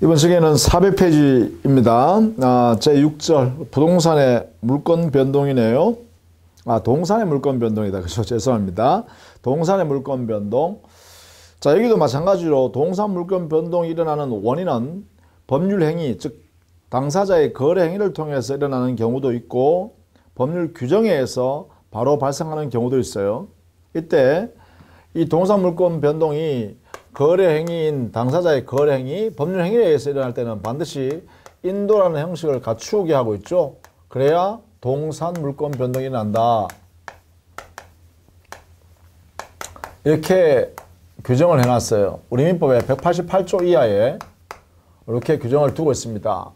이번 시계는 400페이지입니다. 제6절 부동산의 물권 변동이네요. 동산의 물권 변동이다. 그렇죠? 죄송합니다. 동산의 물권 변동. 자, 여기도 마찬가지로 동산 물권 변동이 일어나는 원인은 법률 행위, 즉 당사자의 거래 행위를 통해서 일어나는 경우도 있고 법률 규정에 의해서 바로 발생하는 경우도 있어요. 이때 이 동산 물권 변동이 거래 행위인 당사자의 거래 행위, 법률 행위에 의해서 일어날 때는 반드시 인도라는 형식을 갖추게 하고 있죠. 그래야 동산 물권 변동이 일어난다. 이렇게 규정을 해놨어요. 우리 민법의 188조 이하에 이렇게 규정을 두고 있습니다.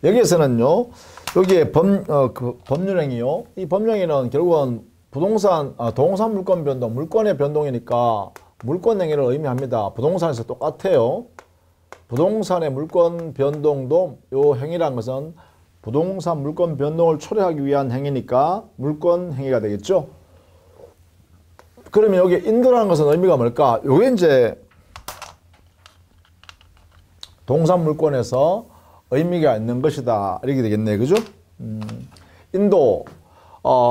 여기에서는요, 여기에 법률행위요. 이 법률행위는 결국은 동산 물권 변동, 물권의 변동이니까 물권행위를 의미합니다. 부동산에서 똑같아요. 부동산의 물권 변동도 이 행위란 것은 부동산 물권 변동을 초래하기 위한 행위니까 물권 행위가 되겠죠. 그러면 여기 인도라는 것은 의미가 뭘까? 요게 이제 동산 물권에서 의미가 있는 것이다. 이렇게 되겠네. 그죠? 인도,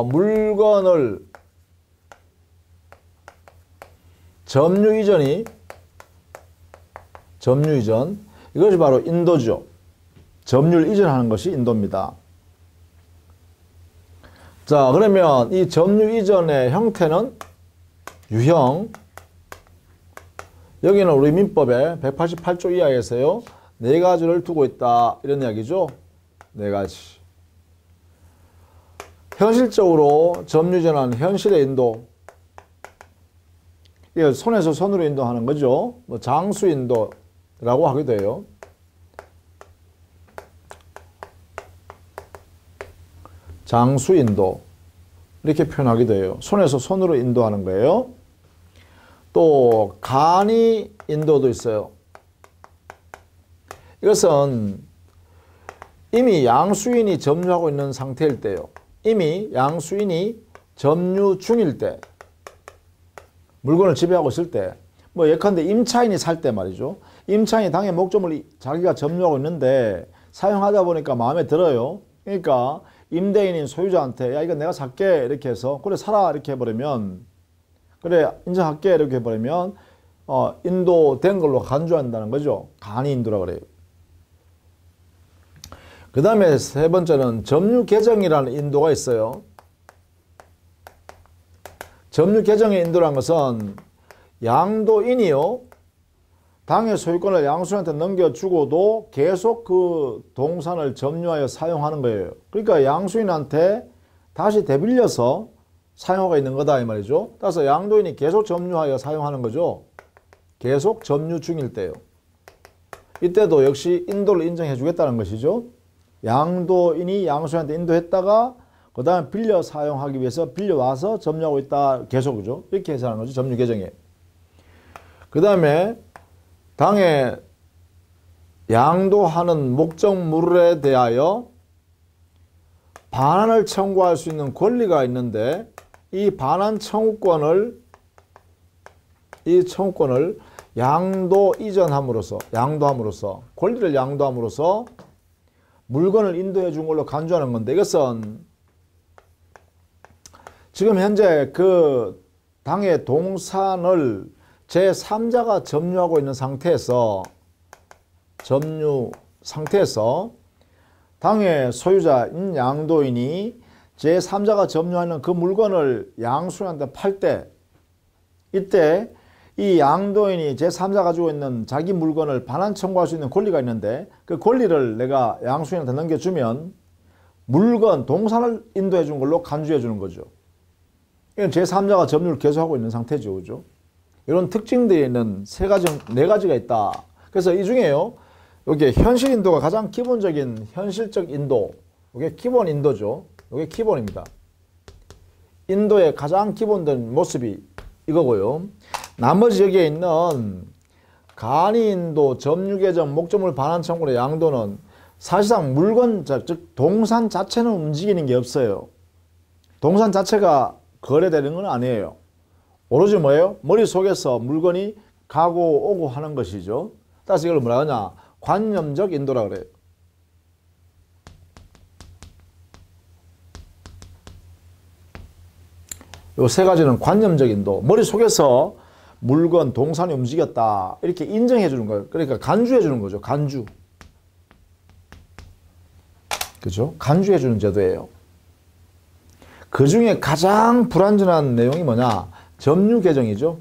물건을 점유 이전. 이것이 바로 인도죠. 점유를 이전하는 것이 인도입니다. 자, 그러면 이 점유 이전의 형태는 유형. 여기는 우리 민법의 188조 이하에서요, 4가지를 두고 있다. 이런 이야기죠. 4가지. 현실적으로 점유 이전하는 현실의 인도. 이게 손에서 손으로 인도하는 거죠. 뭐 장수 인도라고 하기도 해요. 장수 인도 이렇게 표현하기도 해요. 손에서 손으로 인도하는 거예요. 또 간이 인도도 있어요. 이것은 이미 양수인이 점유하고 있는 상태일 때요. 이미 양수인이 점유 중일 때, 물건을 지배하고 있을 때, 뭐 예컨대 임차인이 살 때 말이죠. 임차인이 당의 목적을 자기가 점유하고 있는데 사용하다 보니까 마음에 들어요. 그러니까 임대인인 소유자한테 야, 이거 내가 살게 이렇게 해서 그래 사라 이렇게 해버리면, 그래 인정할게 이렇게 해버리면 인도된 걸로 간주한다는 거죠. 간이 인도라고 그래요. 그 다음에 세 번째는 점유 개정이라는 인도가 있어요. 점유 개정의 인도라는 것은 양도인이요, 당의 소유권을 양수인한테 넘겨주고도 계속 그 동산을 점유하여 사용하는 거예요. 그러니까 양수인한테 다시 되빌려서 사용하고 있는 거다 이 말이죠. 따라서 양도인이 계속 점유하여 사용하는 거죠. 계속 점유 중일 때요. 이때도 역시 인도를 인정해 주겠다는 것이죠. 양도인이 양수인한테 인도했다가 그 다음에 빌려 사용하기 위해서 빌려와서 점유하고 있다. 계속, 그죠? 이렇게 해서 하는 거죠. 점유 개정에. 그 다음에 당에 양도하는 목적물에 대하여 반환을 청구할 수 있는 권리가 있는데 이 반환 청구권을 양도 이전함으로써, 권리를 양도함으로써 물건을 인도해 준 걸로 간주하는 건데, 이것은 지금 현재 그 당의 동산을 제3자가 점유하고 있는 상태에서 당의 소유자인 양도인이 제3자가 점유하는 그 물건을 양수인한테 팔 때, 이때 이 양도인이 제3자가 가지고 있는 자기 물건을 반환 청구할 수 있는 권리가 있는데 그 권리를 내가 양수인한테 넘겨주면 물건, 동산을 인도해 준 걸로 간주해 주는 거죠. 이건 제3자가 점유를 계속하고 있는 상태죠. 그죠? 이런 특징들이 있는 4가지가 있다. 그래서 이 중에요, 여기 현실 인도가 가장 기본적인 현실적 인도, 이게 기본 인도죠. 이게 기본입니다. 인도의 가장 기본된 모습이 이거고요. 나머지 여기에 있는 간이 인도, 점유 개정, 목적물 반환 청구의 양도는 사실상 물건, 즉 동산 자체는 움직이는 게 없어요. 동산 자체가 거래되는 건 아니에요. 오로지 뭐예요? 머릿속에서 물건이 가고 오고 하는 것이죠. 따라서 이걸 뭐라 하냐? 관념적 인도라 그래요. 요 세 가지는 관념적 인도. 머릿속에서 물건, 동산이 움직였다. 이렇게 인정해 주는 거예요. 그러니까 간주해 주는 거죠. 간주. 그죠? 간주해 주는 제도예요. 그 중에 가장 불완전한 내용이 뭐냐? 점유 계정이죠.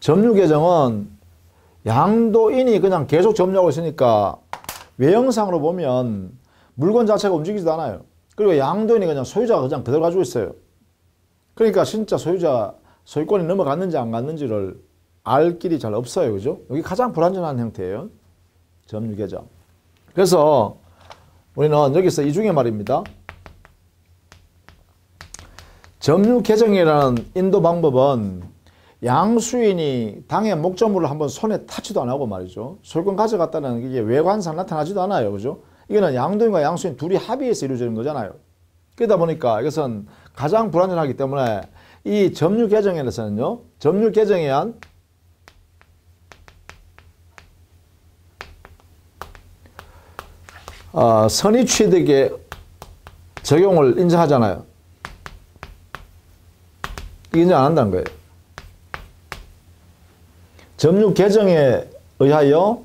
점유 계정은 양도인이 그냥 계속 점유하고 있으니까 외형상으로 보면 물건 자체가 움직이지도 않아요. 그리고 양도인이 그냥 소유자가 그냥 그대로 가지고 있어요. 그러니까 진짜 소유자 소유권이 넘어갔는지 안 갔는지를 알 길이 잘 없어요. 그죠? 여기 가장 불완전한 형태예요. 점유 계정. 그래서 우리는 여기서 이 중에 말입니다. 점유 계정이라는 인도 방법은 양수인이 당의 목적물을 한번 손에 타지도 안 하고 말이죠. 소유권 가져갔다는 게 외관상 나타나지도 않아요. 그죠? 이거는 양도인과 양수인 둘이 합의해서 이루어지는 거잖아요. 그러다 보니까 이것은 가장 불완전하기 때문에 이 점유 계정에서는요, 점유 계정에 의한 선의 취득의 적용을 인정하잖아요. 인정 안 한다는 거예요. 점유 계정에 의하여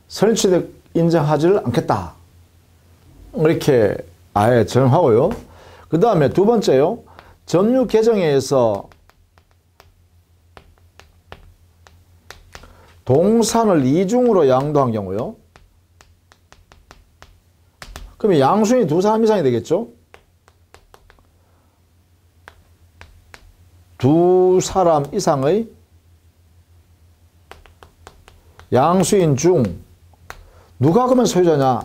선의 취득 인정하지를 않겠다. 이렇게 아예 정하고요. 그 다음에 두 번째요. 점유 계정에 의해서 동산을 이중으로 양도한 경우요. 그러면 양수인이 두 사람 이상이 되겠죠? 두 사람 이상의 양수인 중 누가 그러면 소유자냐?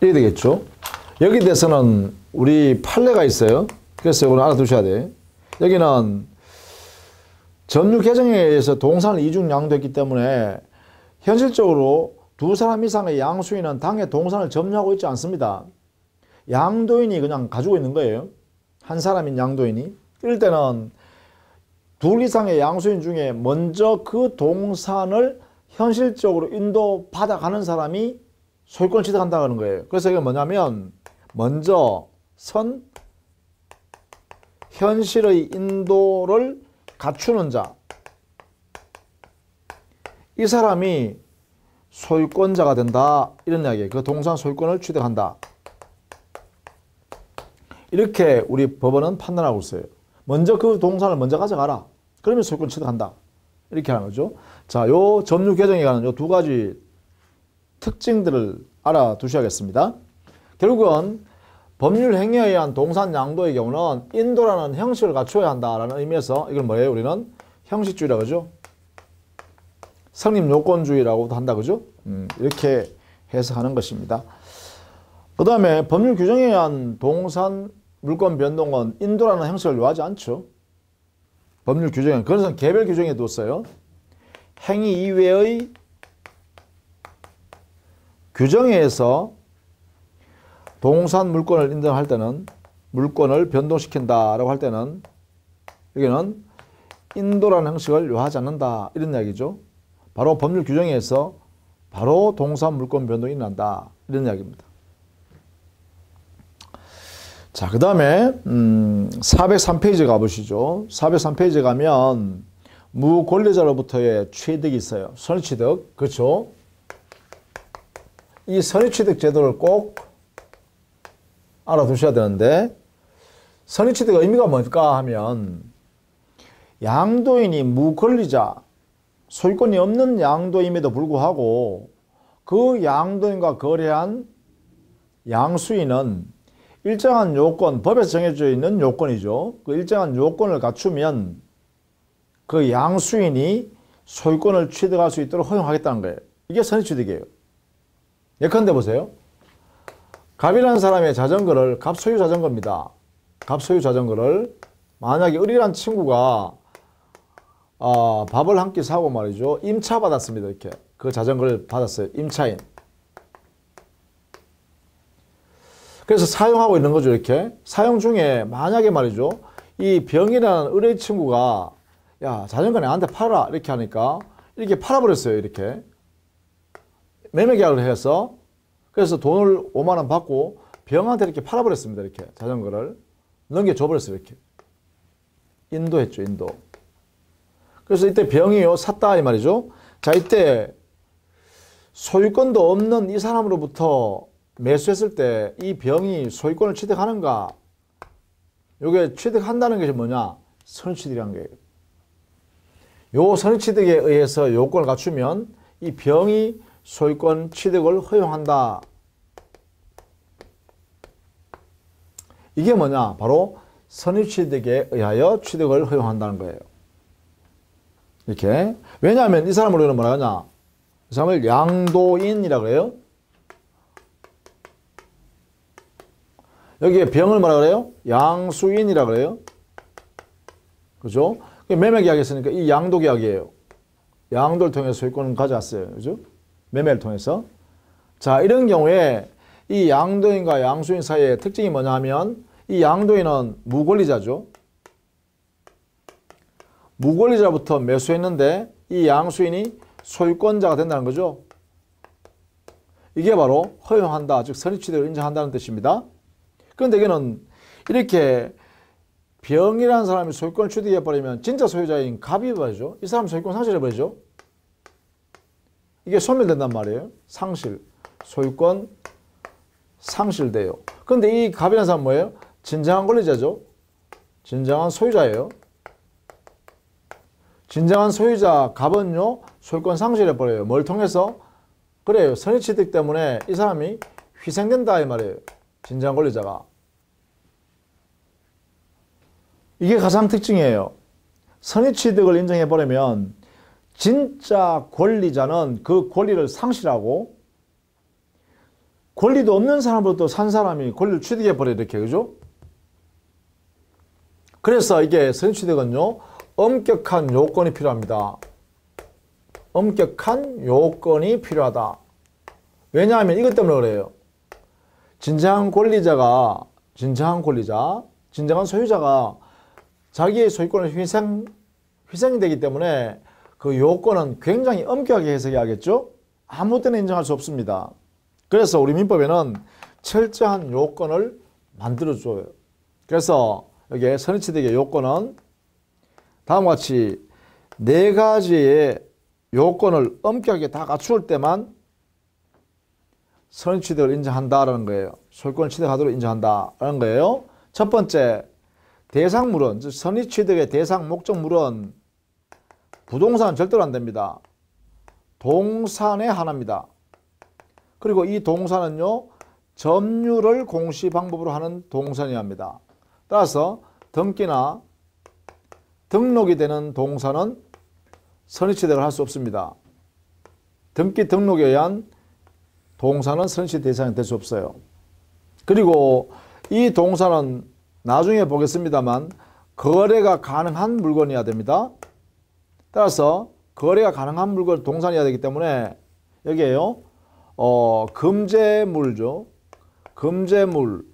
이렇게 되겠죠. 여기 대해서는 우리 판례가 있어요. 그래서 이걸 알아두셔야 돼. 여기는 점유 계정에 의해서 동산을 이중 양도했기 때문에 현실적으로 두 사람 이상의 양수인은 당의 동산을 점유하고 있지 않습니다. 양도인이 그냥 가지고 있는 거예요. 한 사람인 양도인이. 이럴 때는 둘 이상의 양수인 중에 먼저 그 동산을 현실적으로 인도받아가는 사람이 소유권을 취득한다는 거예요. 그래서 이게 뭐냐면 먼저 현실의 인도를 갖추는 자, 이 사람이 소유권자가 된다 이런 이야기예요. 그 동산 소유권을 취득한다. 이렇게 우리 법원은 판단하고 있어요. 먼저 그 동산을 먼저 가져가라. 그러면 소유권 취득한다. 이렇게 하는 거죠. 자, 요 점유 계정에 관한 요 두 가지 특징들을 알아두셔야겠습니다. 결국은 법률 행위에 의한 동산 양도의 경우는 인도라는 형식을 갖춰야 한다라는 의미에서 이걸 뭐예요? 우리는 형식주의라 그러죠. 성립 요건주의라고도 한다 그죠? 이렇게 해석하는 것입니다. 그 다음에 법률 규정에 의한 동산 물권 변동은 인도라는 형식을 요하지 않죠. 법률 규정에 그것은 개별 규정에 뒀어요. 행위 이외의 규정에 의해서 동산 물권을 인정할 때는 물권을 변동시킨다라고 할 때는 여기는 인도라는 형식을 요하지 않는다 이런 이야기죠. 바로 법률 규정에 의해서 바로 동산 물권 변동이 난다 이런 이야기입니다. 자, 그 다음에 403페이지 가보시죠. 403페이지 가면 무권리자로부터의 취득이 있어요. 선의취득. 그렇죠? 이 선의취득 제도를 꼭 알아두셔야 되는데 선의취득의 의미가 뭘까 하면 양도인이 무권리자, 소유권이 없는 양도임에도 불구하고 그 양도인과 거래한 양수인은 일정한 요건, 법에서 정해져 있는 요건이죠. 그 일정한 요건을 갖추면 그 양수인이 소유권을 취득할 수 있도록 허용하겠다는 거예요. 이게 선의취득이에요. 예컨대 보세요. 갑이라는 사람의 자전거를, 갑 소유 자전거입니다. 갑 소유 자전거를 만약에 을이란 친구가 밥을 한 끼 사고 말이죠. 임차 받았습니다. 이렇게 그 자전거를 받았어요. 임차인. 그래서 사용하고 있는 거죠. 이렇게 사용 중에 만약에 말이죠. 이 병이라는 의뢰 친구가 야, 자전거 나한테 팔아라 이렇게 하니까 이렇게 팔아버렸어요. 이렇게 매매 계약을 해서 그래서 돈을 5만 원 받고 병한테 이렇게 팔아버렸습니다. 이렇게 자전거를 넘겨줘버렸어요. 이렇게 인도했죠. 인도. 그래서 이때 병이요 샀다 이 말이죠. 자, 이때 소유권도 없는 이 사람으로부터 매수했을 때 이 병이 소유권을 취득하는가? 요게 취득한다는 것이 뭐냐? 선의취득이라는 거예요. 요 선의취득에 의해서 요건을 갖추면 이 병이 소유권 취득을 허용한다. 이게 뭐냐? 바로 선의취득에 의하여 취득을 허용한다는 거예요. 이렇게. 왜냐하면 이 사람을 우리는 뭐라 하냐? 이 사람을 양도인이라고 해요. 여기에 병을 뭐라 그래요? 양수인이라고 그래요. 그죠? 매매 계약했으니까 이 양도 계약이에요. 양도를 통해서 소유권을 가져왔어요. 그죠? 매매를 통해서. 자, 이런 경우에 이 양도인과 양수인 사이의 특징이 뭐냐 하면 이 양도인은 무권리자죠. 무권리자부터 매수했는데 이 양수인이 소유권자가 된다는 거죠. 이게 바로 허용한다, 즉 선의취득을 인정한다는 뜻입니다. 그런데 이거는 이렇게 병이라는 사람이 소유권을 취득해버리면 진짜 소유자인 갑이 버리죠. 이 사람 소유권 상실해버리죠. 이게 소멸된단 말이에요. 상실, 소유권 상실돼요. 그런데 이 갑이라는 사람은 뭐예요? 진정한 권리자죠. 진정한 소유자예요. 진정한 소유자 갑은요 소유권 상실해버려요. 뭘 통해서? 그래요. 선의취득 때문에 이 사람이 희생된다 이 말이에요. 진정한 권리자가. 이게 가장 특징이에요. 선의취득을 인정해버리면 진짜 권리자는 그 권리를 상실하고 권리도 없는 사람으로부터 산 사람이 권리를 취득해버려요. 이렇게. 그죠? 그래서 이게 선의취득은요 엄격한 요건이 필요합니다. 엄격한 요건이 필요하다. 왜냐하면 이것 때문에 그래요. 진정한 권리자가, 진정한 권리자, 진정한 소유자가 자기의 소유권을 희생이 되기 때문에 그 요건은 굉장히 엄격하게 해석해야겠죠? 아무 때나 인정할 수 없습니다. 그래서 우리 민법에는 철저한 요건을 만들어줘요. 그래서 여기에 선의취득의 요건은 다음과 같이 4가지의 요건을 엄격하게 다 갖추을 때만 선의취득을 인정한다라는 거예요. 소유권을 취득하도록 인정한다라는 거예요. 첫 번째, 대상물은, 즉 선의취득의 대상 목적물은 부동산은 절대로 안 됩니다. 동산에 한합니다. 그리고 이 동산은요, 점유를 공시 방법으로 하는 동산이어야 합니다. 따라서 등기나 등록이 되는 동산은 선의취득을 할 수 없습니다. 등기 등록에 의한 동산은 선의취득 대상이 될 수 없어요. 그리고 이 동산은 나중에 보겠습니다만 거래가 가능한 물건이어야 됩니다. 따라서 거래가 가능한 물건 동산이어야 되기 때문에 여기에요. 금제물죠. 금제물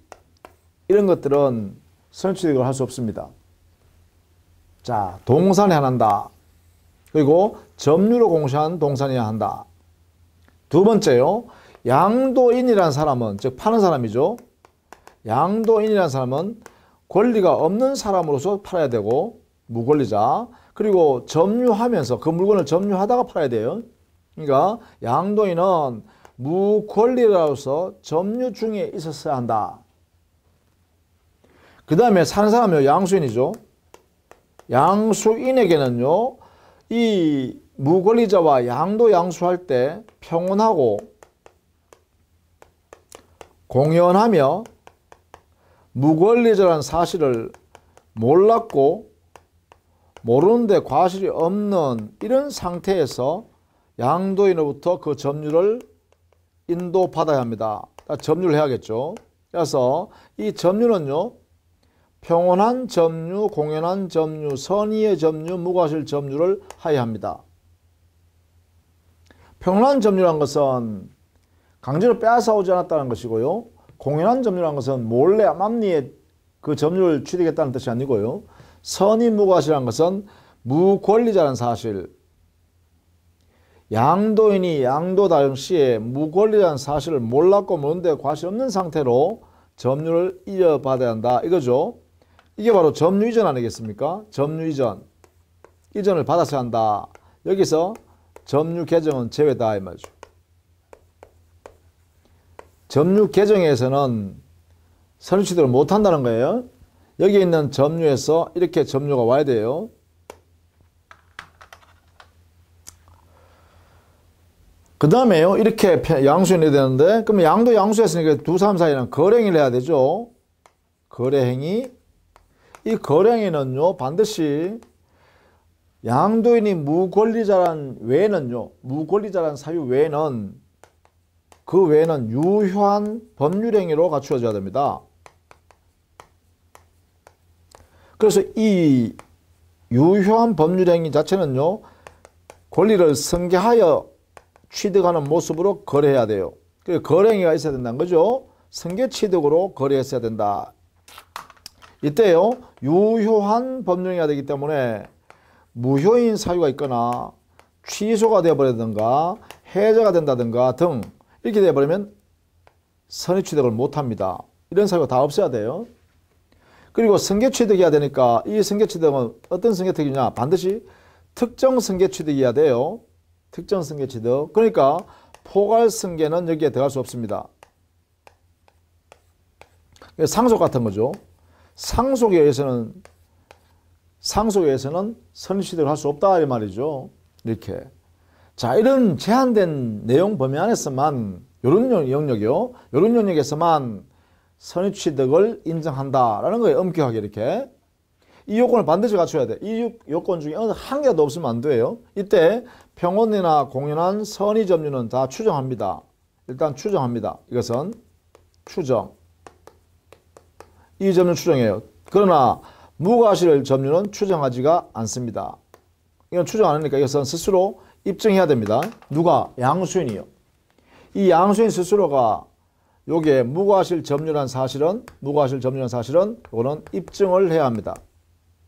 이런 것들은 선의취득을 할 수 없습니다. 자, 동산에 한한다. 그리고 점유로 공시한 동산이어야 한다. 두 번째요. 양도인이라는 사람은, 즉 파는 사람이죠. 양도인이라는 사람은 권리가 없는 사람으로서 팔아야 되고 무권리자. 그리고 점유하면서 그 물건을 점유하다가 팔아야 돼요. 그러니까 양도인은 무권리자로서 점유 중에 있었어야 한다. 그 다음에 사는 사람이요. 양수인이죠. 양수인에게는요. 이 무권리자와 양도 양수할 때 평온하고 공연하며 무권리자라는 사실을 몰랐고 모르는데 과실이 없는 이런 상태에서 양도인으로부터 그 점유를 인도받아야 합니다. 점유를 해야겠죠. 그래서 이 점유는요. 평온한 점유, 공연한 점유, 선의의 점유, 무과실 점유를 하여야 합니다. 평온한 점유란 것은 강제로 빼앗아 오지 않았다는 것이고요. 공연한 점유란 것은 몰래 암암리에 그 점유를 취득했다는 뜻이 아니고요. 선이 무과실이라는 것은 무권리자라는 사실. 양도인이 양도 당시에 무권리라는 사실을 몰랐고 모르는데 과실 없는 상태로 점유를 이어받아야 한다 이거죠. 이게 바로 점유 이전 아니겠습니까? 점유 이전. 이전을 받았어야 한다. 여기서 점유 개정은 제외다 이 말이죠. 점유 개정에서는 선유취득을 못한다는 거예요. 여기 있는 점유에서 이렇게 점유가 와야 돼요. 그 다음에요. 이렇게 양수행이 해야 되는데, 그러면 양도 양수했으니까 두 사람 사이는 거래행위를 해야 되죠. 거래행위. 이 거래행위는요, 반드시 양도인이 무권리자란 외에는요, 무권리자란 사유 외에는 그 외에는 유효한 법률행위로 갖추어져야 됩니다. 그래서 이 유효한 법률행위 자체는요, 권리를 승계하여 취득하는 모습으로 거래해야 돼요. 그래서 거래행위가 있어야 된다는 거죠. 승계 취득으로 거래했어야 된다. 이때요, 유효한 법률행위가 되기 때문에 무효인 사유가 있거나 취소가 되어버리든가 해제가 된다든가 등 이렇게 되어버리면 선의취득을 못합니다. 이런 사유가 다 없어야 돼요. 그리고 승계취득해야 되니까 이 승계취득은 어떤 승계취득이냐, 반드시 특정 승계취득이어야 돼요. 특정 승계취득. 그러니까 포괄승계는 여기에 들어갈 수 없습니다. 상속 같은 거죠. 상속에 의해서는 선의취득을 할 수 없다 이 말이죠. 이렇게. 자, 이런 제한된 내용 범위 안에서만, 이런 영역이요, 이런 영역에서만 선의취득을 인정한다라는 거예요. 엄격하게 이렇게. 이 요건을 반드시 갖춰야 돼. 이 요건 중에 어느 한 개라도 없으면 안 돼요. 이때 평온이나 공연한 선의 점유는 다 추정합니다. 일단 추정합니다. 이것은 추정. 이 점유는 추정해요. 그러나 무과실 점유는 추정하지가 않습니다. 이건 추정 안 하니까 이것은 스스로 입증해야 됩니다. 누가? 양수인이요. 이 양수인 스스로가 요게 무과실 점유란 사실은 이거는 입증을 해야 합니다.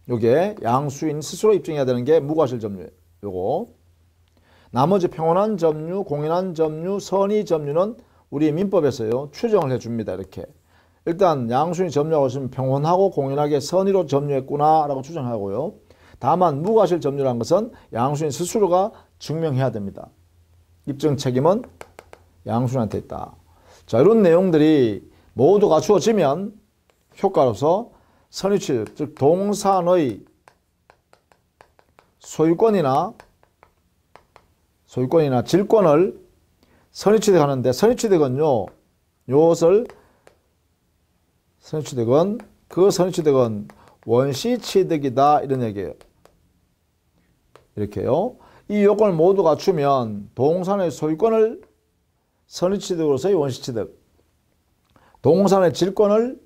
요게 양수인 스스로 입증해야 되는 게 무과실 점유예요. 요거. 나머지 평온한 점유, 공연한 점유, 선의 점유는 우리 민법에서요, 추정을 해줍니다. 이렇게. 일단 양수인이 점유하고 있으면 평온하고 공연하게 선의로 점유했구나 라고 추정하고요. 다만 무과실 점유라는 것은 양수인 스스로가 증명해야 됩니다. 입증 책임은 양수인한테 있다. 자, 이런 내용들이 모두 갖추어지면 효과로서 선의취득, 즉 동산의 소유권이나 질권을 선의취득하는데, 선의취득은요, 선의취득은 원시취득이다 이런 얘기예요. 이렇게요. 이 요건을 모두 갖추면 동산의 소유권을 선의취득으로서의 원시취득, 동산의 질권을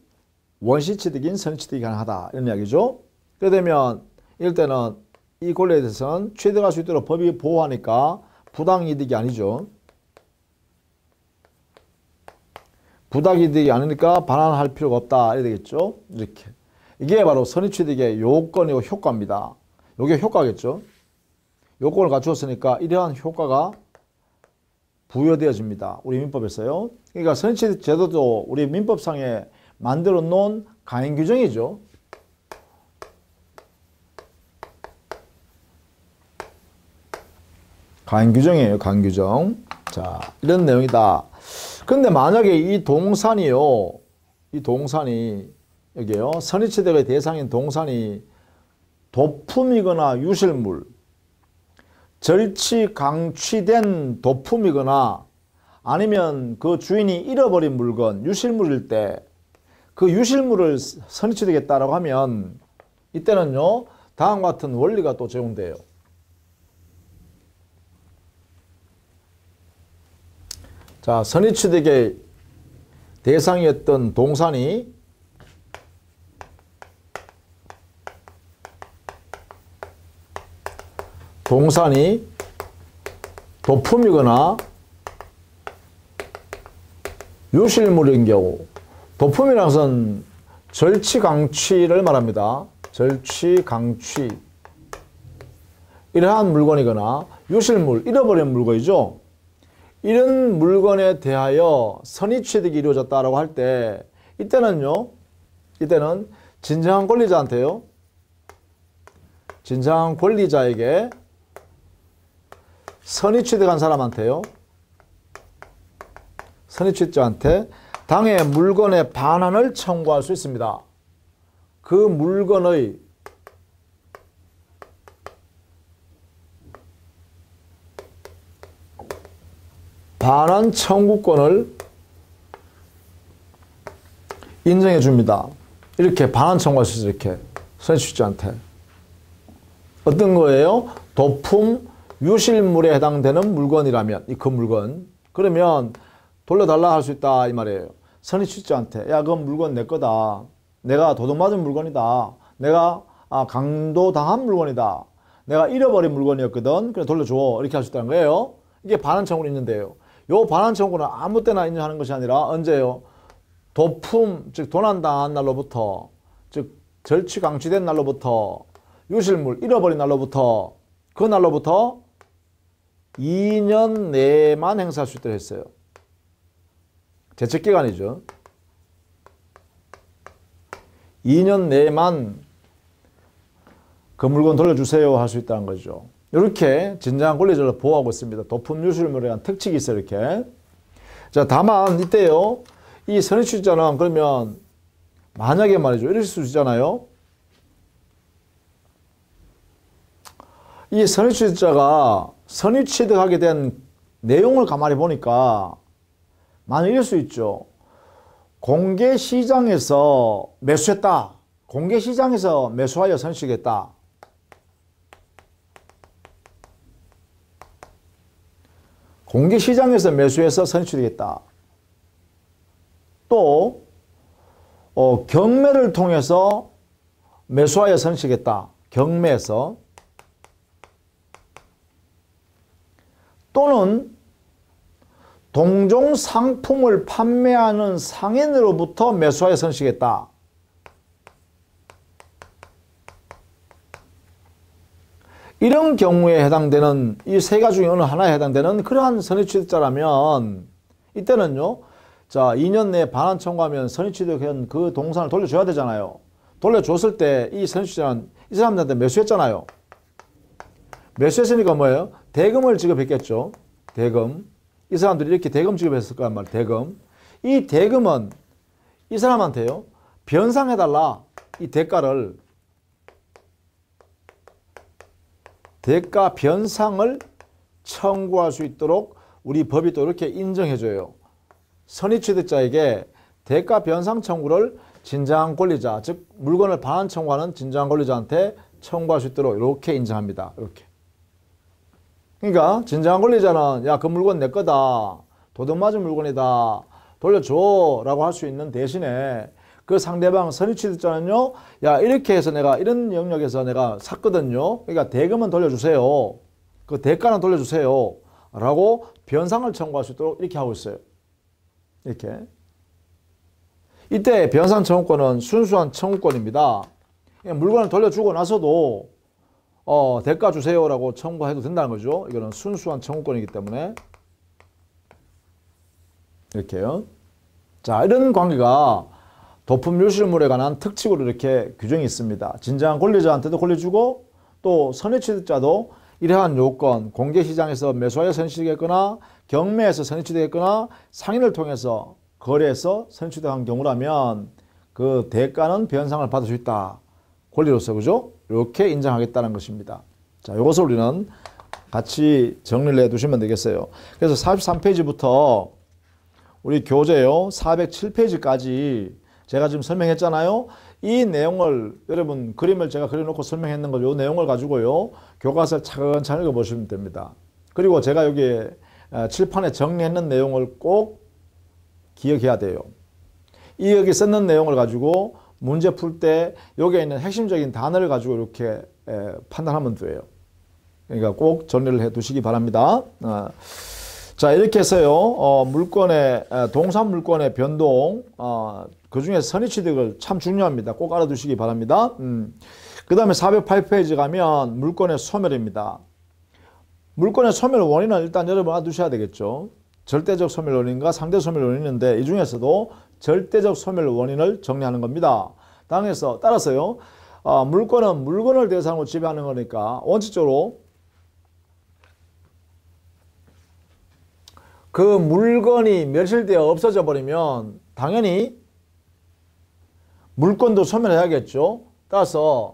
원시취득인 선의취득이 가능하다 이런 이야기죠. 그렇게 되면 이럴 때는 이 권리에 대해서는 취득할 수 있도록 법이 보호하니까 부당이득이 아니죠. 부당이득이 아니니까 반환할 필요가 없다 이래 되겠죠. 이렇게. 이게 바로 선의취득의 요건이고 효과입니다. 이게 효과겠죠. 요건을 갖추었으니까 이러한 효과가 부여되어집니다. 우리 민법에서요. 그러니까 선의취득 제도도 우리 민법상에 만들어 놓은 강행 규정이죠. 강행 규정이에요. 강행 규정. 자, 이런 내용이다. 근데 만약에 이 동산이 여기요, 선의취득의 대상인 동산이 도품이거나 유실물, 절취 강취된 도품이거나 아니면 그 주인이 잃어버린 물건, 유실물일 때 그 유실물을 선의취득했다라고 하면 이때는요, 다음과 같은 원리가 또 적용돼요. 자, 선의취득의 대상이었던 동산이 도품이거나 유실물인 경우, 도품이라는 것은 절취강취를 말합니다. 절취, 강취 이러한 물건이거나 유실물, 잃어버린 물건이죠. 이런 물건에 대하여 선의취득이 이루어졌다라고 할 때 이때는 진정한 권리자한테요. 진정한 권리자에게 선의취득한 사람한테요. 선의취득자한테 당해 물건의 반환을 청구할 수 있습니다. 그 물건의 반환 청구권을 인정해 줍니다. 이렇게 반환 청구할 수 있어요. 이렇게 선의취득자한테. 어떤 거예요? 도품, 유실물에 해당되는 물건이라면 그 물건 그러면 돌려달라 할 수 있다 이 말이에요. 선의취득자한테 야 그 물건 내 거다. 내가 도둑맞은 물건이다. 내가 강도당한 물건이다. 내가 잃어버린 물건이었거든. 그래 돌려줘. 이렇게 할 수 있다는 거예요. 이게 반환 청구는 있는데요. 요 반환 청구는 아무 때나 인정하는 것이 아니라 언제요? 도품, 즉 도난당한 날로부터, 즉 절취 강취된 날로부터, 유실물 잃어버린 날로부터, 그 날로부터 2년 내에만 행사할 수 있도록 했어요. 제척기간이죠. 2년 내에만 그 물건 돌려주세요 할 수 있다는 거죠. 이렇게 진정한 권리자를 보호하고 있습니다. 도품 유실물에 대한 특칙이 있어요. 이렇게. 자, 다만 이때요. 이 선의취득자는 그러면 만약에 말이죠. 이럴 수 있잖아요. 이 선의취득자가 선의취득하게 된 내용을 가만히 보니까 만약 이럴 수 있죠. 공개시장에서 매수했다. 공개시장에서 매수하여 선의취득했다. 공개시장에서 매수해서 선의취득했다. 또 경매를 통해서 매수하여 선의취득했다. 경매에서. 또는 동종 상품을 판매하는 상인으로부터 매수하여 선의취득했다. 이런 경우에 해당되는 이 세 가지 중에 어느 하나에 해당되는 그러한 선의취득자라면 이때는요. 자, 2년 내에 반환 청구하면 선의취득한 그 동산을 돌려줘야 되잖아요. 돌려줬을 때 이 선의취득자는 이 사람들한테 매수했잖아요. 매수했으니까 뭐예요? 대금을 지급했겠죠. 대금. 이 사람들이 이렇게 대금 지급했을 거란 말이에요. 대금. 이 대금은 이 사람한테요. 변상해달라. 이 대가를. 대가 변상을 청구할 수 있도록 우리 법이 또 이렇게 인정해줘요. 선의취득자에게 대가 변상 청구를 진정한 권리자, 즉 물건을 반환 청구하는 진정한 권리자한테 청구할 수 있도록 이렇게 인정합니다. 이렇게. 그러니까 진정한 권리자는 야, 그 물건 내 거다. 도둑맞은 물건이다. 돌려줘 라고 할 수 있는 대신에 그 상대방 선의취득자는요. 야, 이렇게 해서 내가 이런 영역에서 내가 샀거든요. 그러니까 대금은 돌려주세요. 그 대가는 돌려주세요. 라고 변상을 청구할 수 있도록 이렇게 하고 있어요. 이렇게. 이때 변상 청구권은 순수한 청구권입니다. 물건을 돌려주고 나서도 대가 주세요라고 청구해도 된다는 거죠. 이거는 순수한 청구권이기 때문에 이렇게요. 자, 이런 관계가 도품 유실물에 관한 특칙으로 이렇게 규정이 있습니다. 진정한 권리자한테도 권리주고 또 선의취득자도 이러한 요건, 공개시장에서 매수하여 선의취득했거나 경매에서 선의취득했거나 상인을 통해서 거래해서 선의취득한 경우라면 그 대가는 변상을 받을 수 있다. 권리로서 그죠? 이렇게 인정하겠다는 것입니다. 자, 이것을 우리는 같이 정리를 해두시면 되겠어요. 그래서 43페이지부터 우리 교재요 407페이지까지 제가 지금 설명했잖아요. 이 내용을 여러분 그림을 제가 그려놓고 설명했는 거죠. 이 내용을 가지고요. 교과서를 차근차근 읽어보시면 됩니다. 그리고 제가 여기 칠판에 정리했는 내용을 꼭 기억해야 돼요. 이 여기 썼는 내용을 가지고 문제 풀 때 여기에 있는 핵심적인 단어를 가지고 이렇게 판단하면 돼요. 그러니까 꼭 정리를 해 두시기 바랍니다. 자, 이렇게 해서요, 물건의, 동산 물건의 변동, 그 중에 선의취득을 참 중요합니다. 꼭 알아두시기 바랍니다. 그 다음에 408페이지 가면 물건의 소멸입니다. 물건의 소멸 원인은 일단 여러분 알아두셔야 되겠죠. 절대적 소멸 원인과 상대 소멸 원인이 있는데 이 중에서도 절대적 소멸 원인을 정리하는 겁니다. 따라서요, 물건은 물건을 대상으로 지배하는 거니까 원칙적으로 그 물건이 멸실되어 없어져 버리면 당연히 물건도 소멸해야겠죠. 따라서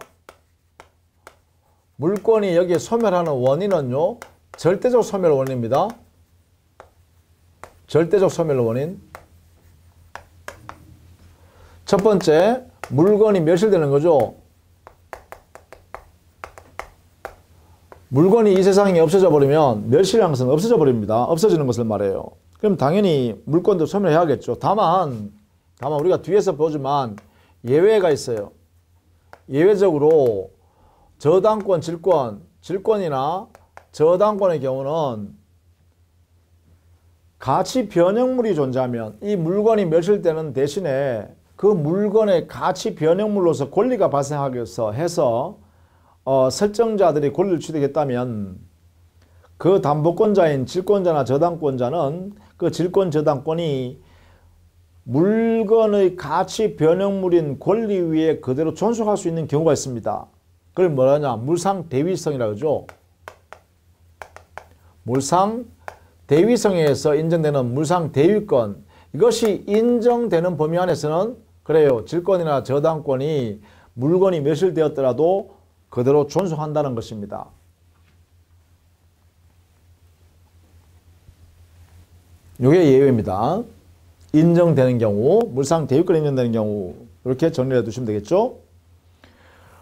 물건이 여기에 소멸하는 원인은요, 절대적 소멸 원인입니다. 절대적 소멸 원인. 첫 번째, 물건이 멸실되는 거죠. 물건이 이 세상에 없어져 버리면 멸실이라는 것은 없어져 버립니다. 없어지는 것을 말해요. 그럼 당연히 물건도 소멸해야겠죠. 다만 우리가 뒤에서 보지만 예외가 있어요. 예외적으로 저당권, 질권이나 저당권의 경우는 가치 변형물이 존재하면 이 물건이 멸실되는 대신에 그 물건의 가치 변형물로서 권리가 발생하게 해서 설정자들이 권리를 취득했다면 그 담보권자인 질권자나 저당권자는 그 질권 저당권이 물건의 가치 변형물인 권리 위에 그대로 존속할 수 있는 경우가 있습니다. 그걸 뭐라냐? 물상대위성이라고 하죠. 물상대위성에 의해서 인정되는 물상대위권, 이것이 인정되는 범위 안에서는 그래요, 질권이나 저당권이 물건이 멸실되었더라도 그대로 존속한다는 것입니다. 이게 예외입니다. 인정되는 경우, 물상대위권이 인정되는 경우, 이렇게 정리해 두시면 되겠죠.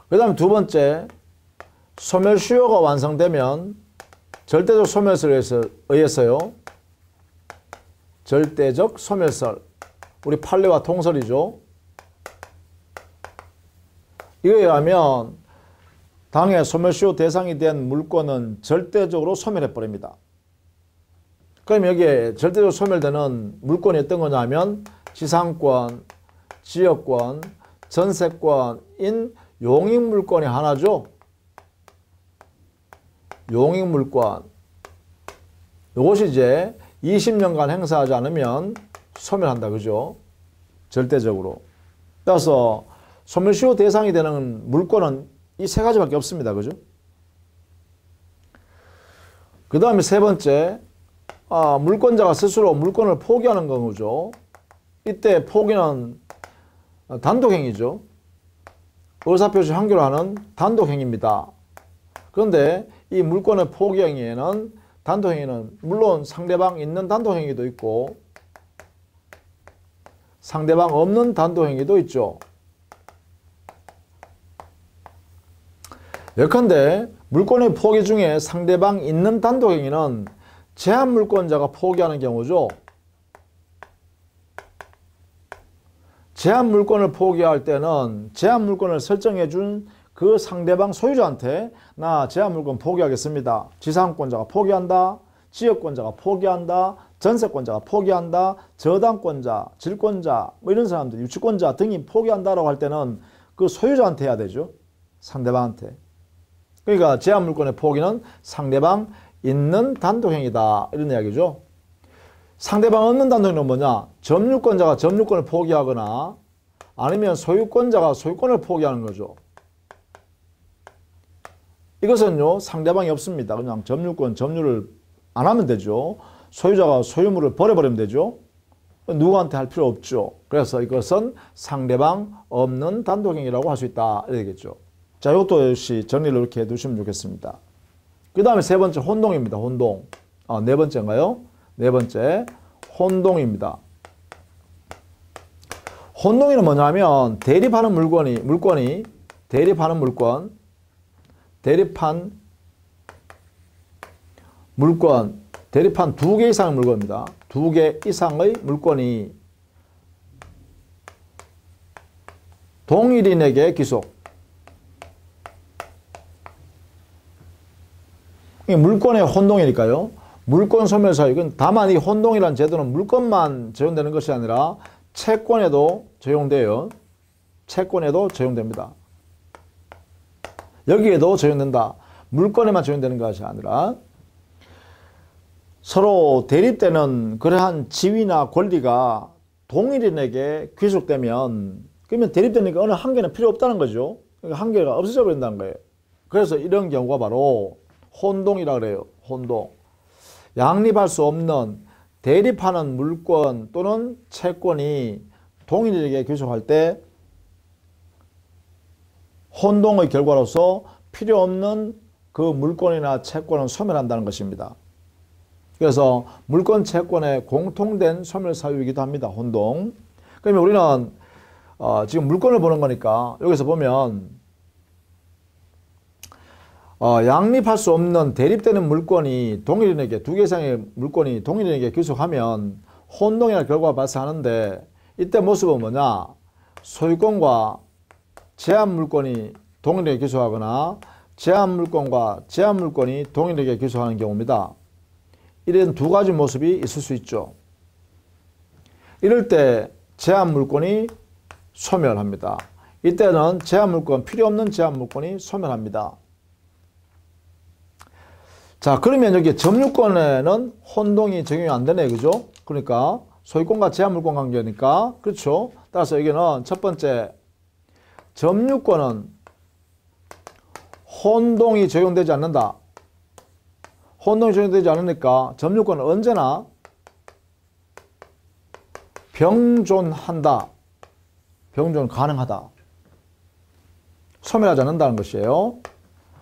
그 다음에 두 번째, 소멸시효가 완성되면 절대적 소멸설에 의해서요, 절대적 소멸설, 우리 판례와 통설이죠. 이거에 의하면 당해 소멸시효 대상이 된 물건은 절대적으로 소멸해버립니다. 그럼 여기에 절대적으로 소멸되는 물건이 어떤 거냐면 지상권, 지역권, 전세권인 용익물권이 하나죠. 용익물권. 이것이 이제 20년간 행사하지 않으면 소멸한다. 그죠? 절대적으로. 따라서 소멸시효 대상이 되는 물건은 이 세 가지밖에 없습니다. 그죠? 그 다음에 세 번째, 물권자가 스스로 물건을 포기하는 거죠. 이때 포기는 단독행위죠. 의사표시 한계로 하는 단독행위입니다. 그런데 이 물건의 포기행위에는 단독행위는 물론 상대방 있는 단독행위도 있고 상대방 없는 단독행위도 있죠. 예컨대 물건의 포기 중에 상대방 있는 단독행위는 제한물권자가 포기하는 경우죠. 제한물권을 포기할 때는 제한물권을 설정해 준 그 상대방 소유자한테 나 제한물권 포기하겠습니다. 지상권자가 포기한다. 지역권자가 포기한다. 전세권자가 포기한다. 저당권자, 질권자 뭐 이런 사람들, 유치권자 등이 포기한다라고 할 때는 그 소유자한테 해야 되죠. 상대방한테. 그러니까 제한물권의 포기는 상대방 있는 단독행위다. 이런 이야기죠. 상대방 없는 단독행위는 뭐냐? 점유권자가 점유권을 포기하거나 아니면 소유권자가 소유권을 포기하는 거죠. 이것은요, 상대방이 없습니다. 그냥 점유를 안 하면 되죠. 소유자가 소유물을 버려버리면 되죠. 누구한테 할 필요 없죠. 그래서 이것은 상대방 없는 단독행위라고 할 수 있다. 이렇게 되겠죠. 자, 이것도 역시 정리를 이렇게 해두시면 좋겠습니다. 그 다음에 세 번째, 혼동입니다. 혼동. 네 번째인가요? 네 번째, 혼동입니다. 혼동이는 뭐냐면 대립하는 물건이 대립하는 물건, 대립한 두 개 이상의 물건입니다. 두 개 이상의 물건이 동일인에게 기속. 물건의 혼동이니까요. 물권 소멸 사유. 이건 다만 이 혼동이라는 제도는 물권만 적용되는 것이 아니라 채권에도 적용돼요. 채권에도 적용됩니다. 여기에도 적용된다. 물권에만 적용되는 것이 아니라 서로 대립되는 그러한 지위나 권리가 동일인에게 귀속되면 그러면 대립되니까 어느 한 개는 필요 없다는 거죠. 그러니까 한 개가 없어져 버린다는 거예요. 그래서 이런 경우가 바로 혼동이라고 그래요. 혼동. 양립할 수 없는 대립하는 물권 또는 채권이 동일인에게 귀속할 때 혼동의 결과로서 필요 없는 그 물권이나 채권은 소멸한다는 것입니다. 그래서 물권 채권의 공통된 소멸 사유이기도 합니다. 혼동. 그러면 우리는 지금 물권을 보는 거니까 여기서 보면 양립할 수 없는 대립되는 물권이 동일인에게 두 개 이상의 물권이 동일인에게 귀속하면 혼동이라는 결과가 발생하는데 이때 모습은 뭐냐? 소유권과 제한 물권이 동일인에게 귀속하거나 제한 물권과 제한 물권이 동일인에게 귀속하는 경우입니다. 이런 두 가지 모습이 있을 수 있죠. 이럴 때 제한 물권이 소멸합니다. 이때는 제한 물권, 필요 없는 제한 물권이 소멸합니다. 자, 그러면 여기 점유권에는 혼동이 적용이 안 되네, 그죠? 그러니까 소유권과 제한 물권 관계니까, 그렇죠? 따라서 여기는 첫 번째, 점유권은 혼동이 적용되지 않는다. 혼동이 적용되지 않으니까 점유권은 언제나 병존한다. 병존 가능하다. 소멸하지 않는다는 것이에요.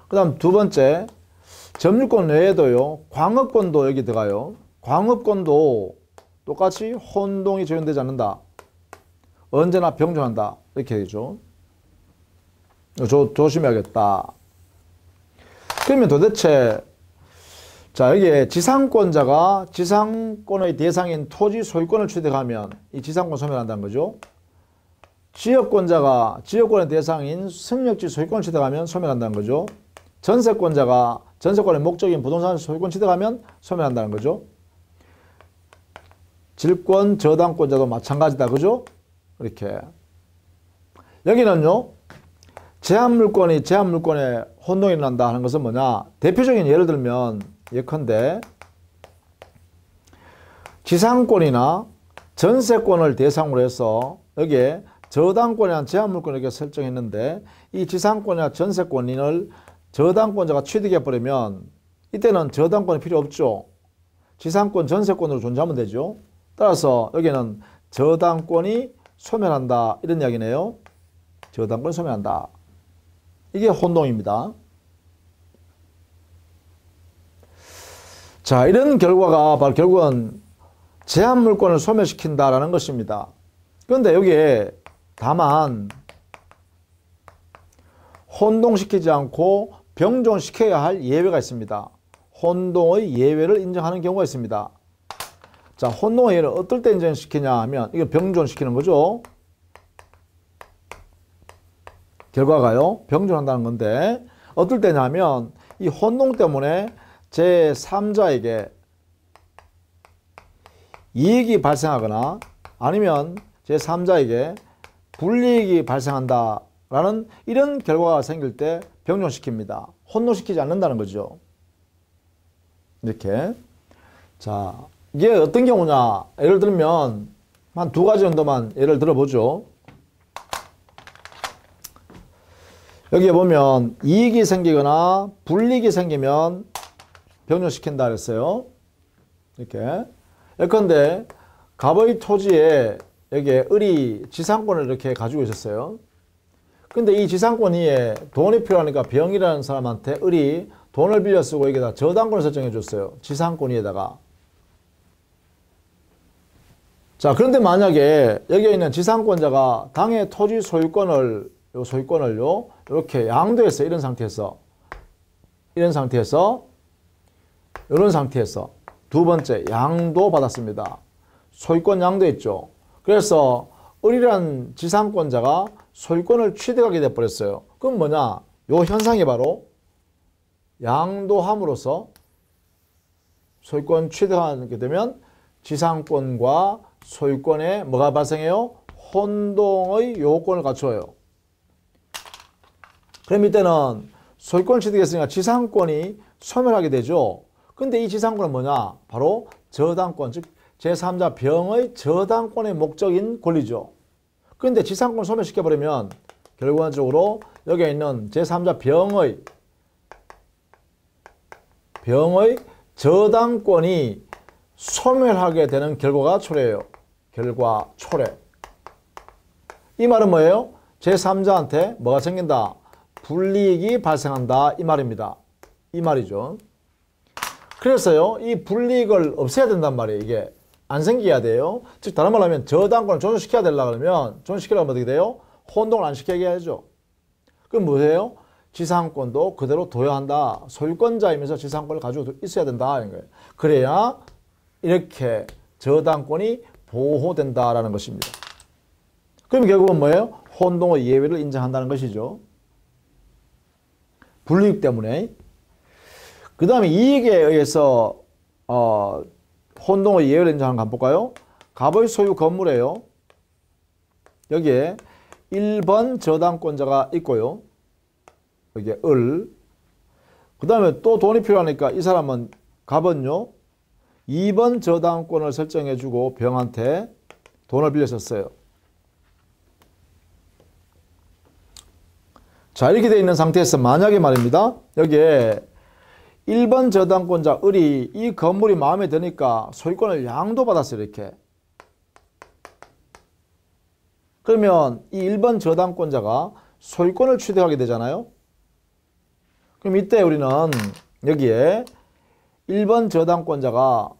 그 다음 두 번째, 점유권 외에도요, 광업권도 여기 들어가요. 광업권도 똑같이 혼동이 적용되지 않는다. 언제나 병존한다. 이렇게 되죠. 조심해야겠다. 그러면 도대체 자, 여기에 지상권자가 지상권의 대상인 토지 소유권을 취득하면 이 지상권 소멸한다는 거죠. 지역권자가 지역권의 대상인 승역지 소유권을 취득하면 소멸한다는 거죠. 전세권자가 전세권의 목적인 부동산 소유권 취득하면 소멸한다는 거죠. 질권 저당권자도 마찬가지다. 그죠? 이렇게. 여기는요, 제한물권이 제한물권에 혼동이 일어난다 하는 것은 뭐냐? 대표적인 예를 들면 예컨대 지상권이나 전세권을 대상으로 해서 여기에 저당권이나 제한물권을 이렇게 설정했는데 이 지상권이나 전세권을 저당권자가 취득해버리면 이때는 저당권이 필요 없죠. 지상권, 전세권으로 존재하면 되죠. 따라서 여기는 저당권이 소멸한다 이런 이야기네요. 저당권이 소멸한다. 이게 혼동입니다. 자, 이런 결과가 바로 결국은 제한물권을 소멸시킨다라는 것입니다. 그런데 여기에 다만 혼동시키지 않고 병존시켜야 할 예외가 있습니다. 혼동의 예외를 인정하는 경우가 있습니다. 자, 혼동의 예외를 어떨 때 인정시키냐 하면 이거 병존시키는 거죠. 결과가요. 병존한다는 건데 어떨 때냐 하면 이 혼동 때문에 제3자에게 이익이 발생하거나 아니면 제3자에게 불이익이 발생한다라는 이런 결과가 생길 때 병존시킵니다. 혼동시키지 않는다는 거죠. 이렇게. 자, 이게 어떤 경우냐. 예를 들면 한 두 가지 정도만 예를 들어보죠. 여기에 보면 이익이 생기거나 불이익이 생기면 병존시킨다 그랬어요. 이렇게. 예컨대 갑의 토지에 여기에 을이 지상권을 이렇게 가지고 있었어요. 근데 이 지상권 위에 돈이 필요하니까 병이라는 사람한테 을이 돈을 빌려 쓰고 여기다 저당권을 설정해 줬어요. 지상권 위에다가. 자, 그런데 만약에 여기에 있는 지상권자가 당의 토지 소유권을 이렇게 양도했어요. 이런 상태에서 두 번째 양도 받았습니다. 소유권 양도했죠. 그래서 을이란 지상권자가 소유권을 취득하게 돼버렸어요. 그럼 뭐냐? 요 현상이 바로 양도함으로써 소유권 취득하게 되면 지상권과 소유권에 뭐가 발생해요? 혼동의 요건을 갖춰요. 그럼 이때는 소유권 취득했으니까 지상권이 소멸하게 되죠. 근데 이 지상권은 뭐냐? 바로 저당권, 즉 제3자 병의 저당권의 목적인 권리죠. 그런데 지상권을 소멸시켜버리면 결과적으로 여기에 있는 제3자 병의 저당권이 소멸하게 되는 결과가 초래예요. 결과 초래. 이 말은 뭐예요? 제3자한테 뭐가 생긴다? 불이익이 발생한다 이 말입니다. 이 말이죠. 그래서요, 이 불이익을 없애야 된단 말이에요. 이게 안 생겨야 돼요. 즉 다른 말로 하면 저당권을 존속시켜야 되려고 그러면 존속시키려면 어떻게 돼요? 혼동을 안 시키게 해야죠. 그럼 뭐예요? 지상권도 그대로 둬야 한다. 소유권자이면서 지상권을 가지고 있어야 된다 하는 거예요. 그래야 이렇게 저당권이 보호된다라는 것입니다. 그럼 결국은 뭐예요? 혼동의 예외를 인정한다는 것이죠. 불이익 때문에. 그 다음에 이익에 의해서 혼동의 예외를 인정하는 거 한번 볼까요? 갑의 소유 건물이에요. 여기에 1번 저당권자가 있고요. 여기에 을. 그 다음에 또 돈이 필요하니까 이 사람은 갑은요. 2번 저당권을 설정해주고 병한테 돈을 빌렸었어요. 자, 이렇게 되어 있는 상태에서 만약에 말입니다. 여기에 1번 저당권자 을이 이 건물이 마음에 드니까 소유권을 양도받았어요. 이렇게. 그러면 이 1번 저당권자가 소유권을 취득하게 되잖아요. 그럼 이때 우리는 여기에 1번 저당권자가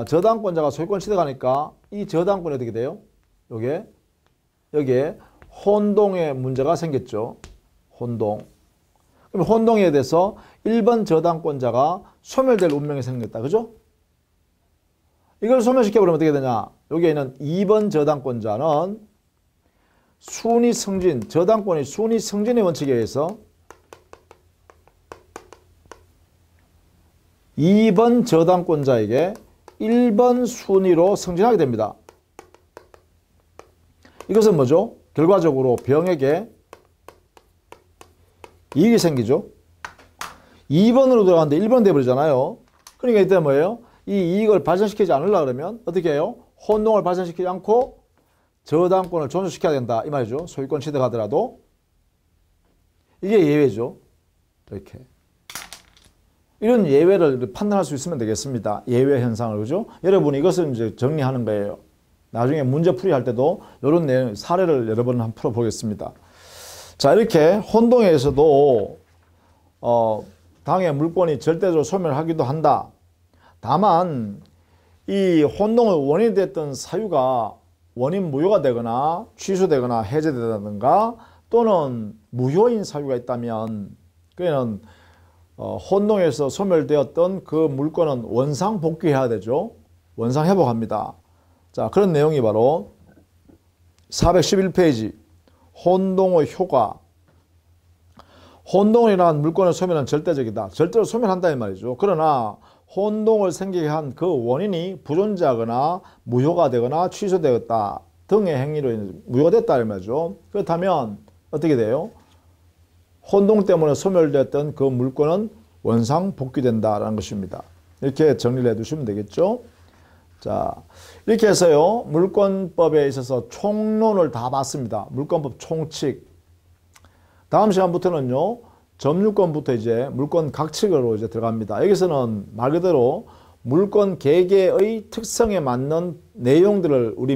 저당권자가 소유권 취득하니까 이 저당권이 어떻게 돼요? 여기에 혼동의 문제가 생겼죠. 혼동. 그럼 혼동에 대해서 1번 저당권자가 소멸될 운명이 생겼다. 그죠? 이걸 소멸시켜버리면 어떻게 되냐? 여기에 있는 2번 저당권자는 순위 승진, 저당권이 순위 승진의 원칙에 의해서 2번 저당권자에게 1번 순위로 승진하게 됩니다. 이것은 뭐죠? 결과적으로 병에게 이익이 생기죠. 2번으로 들어갔는데 1번 돼버리잖아요. 그러니까 이때 뭐예요? 이 이익을 발생시키지 않으려고 그러면 어떻게 해요? 혼동을 발생시키지 않고 저당권을 존속시켜야 된다 이 말이죠. 소유권 취득하더라도. 이게 예외죠. 이렇게. 이런 예외를 판단할 수 있으면 되겠습니다. 예외 현상을. 그죠? 여러분이 이것을 이제 정리하는 거예요. 나중에 문제풀이 할 때도 이런 내용, 사례를 여러 번 한번 풀어보겠습니다. 자, 이렇게 혼동에서도 당의 물권이 절대적으로 소멸하기도 한다. 다만 이 혼동의 원인이 됐던 사유가 원인 무효가 되거나 취소되거나 해제되다든가 또는 무효인 사유가 있다면 그는 혼동에서 소멸되었던 그 물권은 원상 복귀해야 되죠. 원상 회복합니다. 자, 그런 내용이 바로 411페이지 혼동의 효과. 혼동을 일어난 물권의 소멸은 절대적이다. 절대로 소멸한다 이 말이죠. 그러나 혼동을 생기게 한 그 원인이 부존재하거나 무효가 되거나 취소되었다 등의 행위로 무효됐다 이 말이죠. 그렇다면 어떻게 돼요? 혼동 때문에 소멸되었던 그 물권은 원상 복귀된다라는 것입니다. 이렇게 정리를 해두시면 되겠죠. 자, 이렇게 해서요, 물권법에 있어서 총론을 다 봤습니다. 물권법 총칙. 다음 시간부터는요, 점유권부터 이제 물권 각칙으로 이제 들어갑니다. 여기서는 말 그대로 물권 개개의 특성에 맞는 내용들을 우리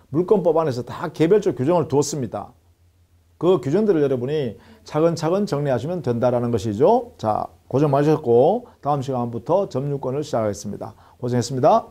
물권법 안에서 다 개별적 규정을 두었습니다. 그 규정들을 여러분이 차근차근 정리하시면 된다라는 것이죠. 자, 고생 많으셨고 다음 시간부터 점유권을 시작하겠습니다. 고생했습니다.